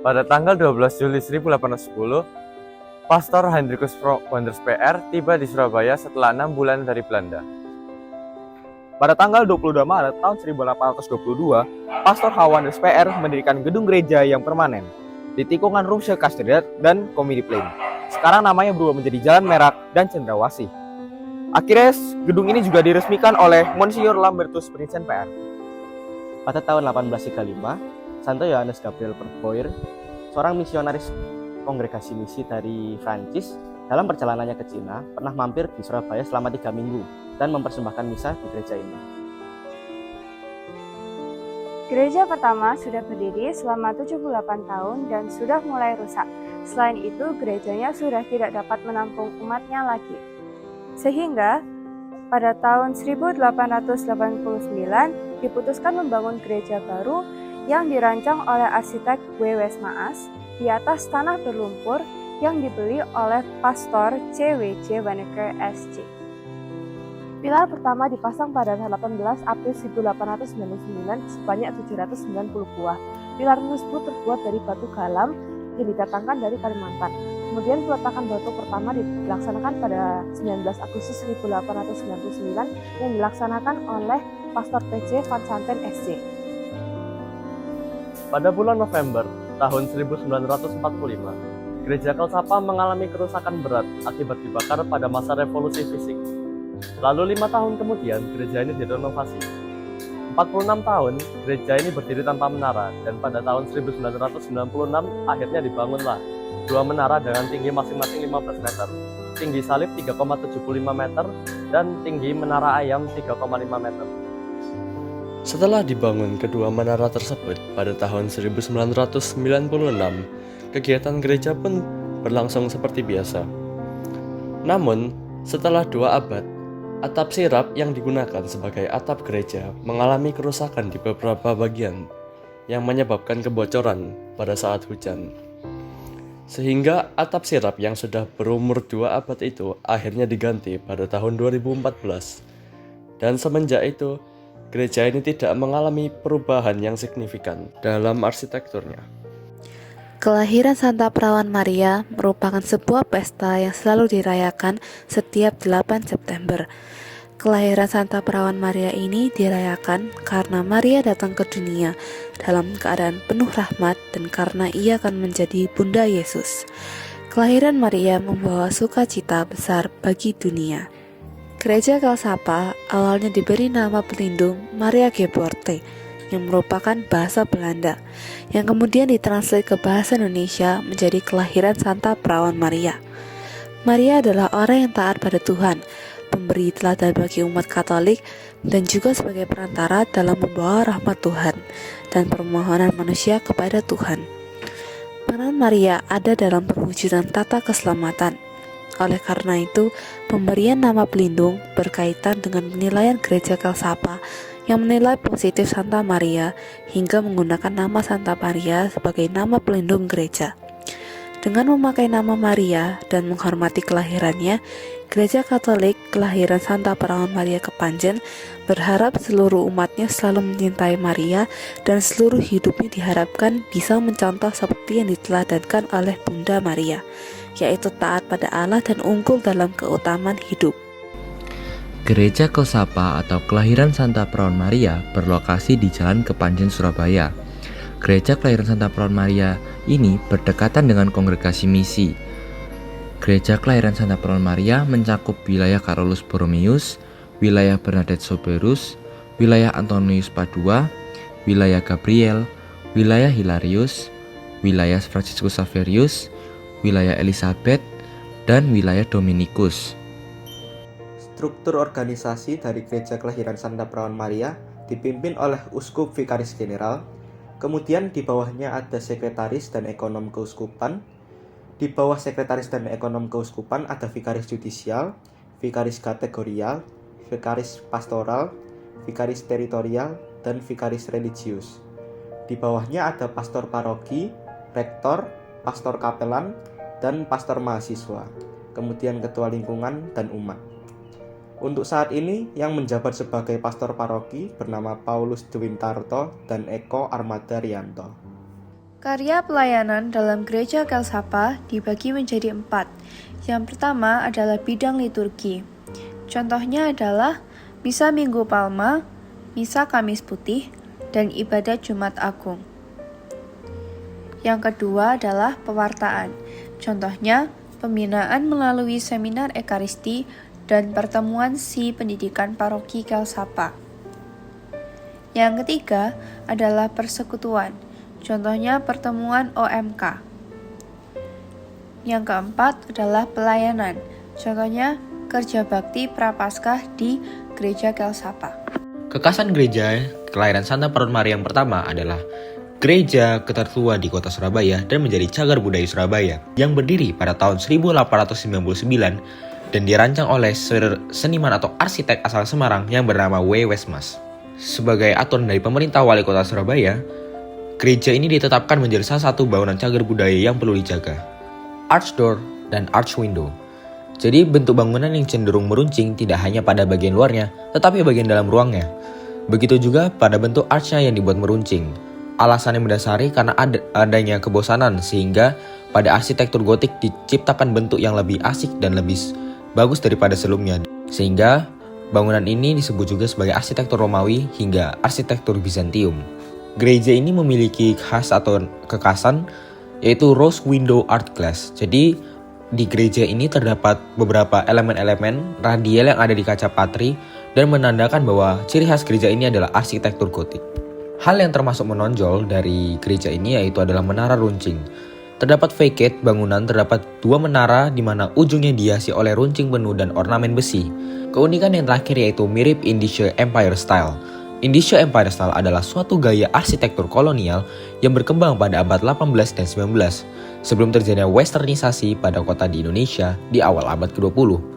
Pada tanggal 12 Juli 1810, Pastor Hendrikus Wanders PR tiba di Surabaya setelah 6 bulan dari Belanda. Pada tanggal 22 Maret tahun 1822, Pastor Wanders PR mendirikan gedung gereja yang permanen di tikungan Rumse Kastredet dan Komedi Plain. Sekarang namanya berubah menjadi Jalan Merak dan Cendrawasih. Akhirnya, gedung ini juga diresmikan oleh Monsignor Lambertus Prinsen PR. Pada tahun 1835, Santo Yohanes Gabriel Verboer, seorang misionaris kongregasi misi dari Prancis, dalam perjalanannya ke Cina, pernah mampir di Surabaya selama 3 minggu dan mempersembahkan misa di gereja ini. Gereja pertama sudah berdiri selama 78 tahun dan sudah mulai rusak. Selain itu, gerejanya sudah tidak dapat menampung umatnya lagi. Sehingga, pada tahun 1889 diputuskan membangun gereja baru yang dirancang oleh arsitek W. Wesmaas di atas tanah berlumpur yang dibeli oleh Pastor C.W.J. Wanneker S.J. Pilar pertama dipasang pada 18 April 1899 sebanyak 790 buah. Pilar tersebut terbuat dari batu galam yang didatangkan dari Kalimantan. Kemudian peletakan batu pertama dilaksanakan pada 19 Agustus 1899 yang dilaksanakan oleh Pastor P.C. Van Santen S.J. Pada bulan November tahun 1945, Gereja Kelsapa mengalami kerusakan berat akibat dibakar pada masa revolusi fisik. Lalu 5 tahun kemudian, gereja ini direnovasi. 46 tahun, gereja ini berdiri tanpa menara, dan pada tahun 1996 akhirnya dibangunlah 2 menara dengan tinggi masing-masing 15 meter, tinggi salib 3,75 meter, dan tinggi menara ayam 3,5 meter. Setelah dibangun kedua menara tersebut pada tahun 1996, kegiatan gereja pun berlangsung seperti biasa. Namun, setelah 2 abad, atap sirap yang digunakan sebagai atap gereja mengalami kerusakan di beberapa bagian yang menyebabkan kebocoran pada saat hujan. Sehingga atap sirap yang sudah berumur 2 abad itu akhirnya diganti pada tahun 2014. Dan semenjak itu, gereja ini tidak mengalami perubahan yang signifikan dalam arsitekturnya. Kelahiran Santa Perawan Maria merupakan sebuah pesta yang selalu dirayakan setiap 8 September. Kelahiran Santa Perawan Maria ini dirayakan karena Maria datang ke dunia dalam keadaan penuh rahmat dan karena ia akan menjadi Bunda Yesus. Kelahiran Maria membawa sukacita besar bagi dunia. Gereja Kelsapa awalnya diberi nama pelindung Maria Geboorte, yang merupakan bahasa Belanda, yang kemudian ditranslate ke bahasa Indonesia menjadi Kelahiran Santa Perawan Maria. Maria adalah orang yang taat pada Tuhan, pemberi teladan bagi umat Katolik, dan juga sebagai perantara dalam membawa rahmat Tuhan dan permohonan manusia kepada Tuhan. Peran Maria ada dalam perwujudan tata keselamatan. Oleh karena itu, pemberian nama pelindung berkaitan dengan penilaian Gereja Kelsapa yang menilai positif Santa Maria hingga menggunakan nama Santa Maria sebagai nama pelindung gereja. Dengan memakai nama Maria dan menghormati kelahirannya, Gereja Katolik Kelahiran Santa Perawan Maria Kepanjen berharap seluruh umatnya selalu mencintai Maria dan seluruh hidupnya diharapkan bisa mencontoh seperti yang diteladankan oleh Bunda Maria, yaitu taat pada Allah dan unggul dalam keutamaan hidup. Gereja Kelsapa atau Kelahiran Santa Perawan Maria berlokasi di Jalan Kepanjen, Surabaya. Gereja Kelahiran Santa Perawan Maria ini berdekatan dengan kongregasi misi. Gereja Kelahiran Santa Perawan Maria mencakup wilayah Carolus Borromeus, wilayah Bernadette Soberus, wilayah Antonius Padua, wilayah Gabriel, wilayah Hilarius, wilayah Franciscus Xaverius, wilayah Elizabeth, dan wilayah Dominikus. Struktur organisasi dari Gereja Kelahiran Santa Perawan Maria dipimpin oleh Uskup Vikaris General, kemudian di bawahnya ada Sekretaris dan Ekonom Keuskupan. Di bawah Sekretaris dan Ekonom Keuskupan ada Vikaris Judisial, Vikaris Kategorial, Vikaris Pastoral, Vikaris Teritorial, dan Vikaris Religius. Di bawahnya ada Pastor Paroki, Rektor, Pastor Kapelan, dan Pastor Mahasiswa, kemudian Ketua Lingkungan dan Umat. Untuk saat ini, yang menjabat sebagai pastor paroki bernama Paulus Dewintarto dan Eko Armada Rianto. Karya pelayanan dalam gereja Kelsapa dibagi menjadi 4. Yang pertama adalah bidang liturgi. Contohnya adalah Misa Minggu Palma, Misa Kamis Putih, dan ibadat Jumat Agung. Yang kedua adalah pewartaan. Contohnya, pembinaan melalui seminar Ekaristi dan pertemuan si pendidikan paroki Kelsapa. Yang ketiga adalah persekutuan. Contohnya pertemuan OMK. Yang keempat adalah pelayanan. Contohnya kerja bakti Prapaskah di Gereja Kelsapa. Kekasan gereja kelahiran Santa Prawan Maria yang pertama adalah gereja ketertua di kota Surabaya dan menjadi cagar budaya Surabaya yang berdiri pada tahun 1899 dan dirancang oleh seniman atau arsitek asal Semarang yang bernama W. Wesmas. Sebagai aturan dari pemerintah wali kota Surabaya, gereja ini ditetapkan menjadi salah satu bangunan cagar budaya yang perlu dijaga. Arch door dan arch window. Jadi bentuk bangunan yang cenderung meruncing tidak hanya pada bagian luarnya, tetapi bagian dalam ruangnya. Begitu juga pada bentuk archnya yang dibuat meruncing. Alasannya mendasari karena adanya kebosanan, sehingga pada arsitektur gotik diciptakan bentuk yang lebih asik dan lebih bagus daripada sebelumnya. Sehingga bangunan ini disebut juga sebagai arsitektur Romawi hingga arsitektur Bizantium. Gereja ini memiliki khas atau kekhasan yaitu rose window art glass. Jadi di gereja ini terdapat beberapa elemen-elemen radial yang ada di kaca patri dan menandakan bahwa ciri khas gereja ini adalah arsitektur gotik. Hal yang termasuk menonjol dari gereja ini yaitu adalah menara runcing. Terdapat facade bangunan, terdapat 2 menara di mana ujungnya dihiasi oleh runcing penuh dan ornamen besi. Keunikan yang terakhir yaitu mirip Indische Empire Style. Indische Empire Style adalah suatu gaya arsitektur kolonial yang berkembang pada abad 18 dan 19 sebelum terjadinya westernisasi pada kota di Indonesia di awal abad ke-20.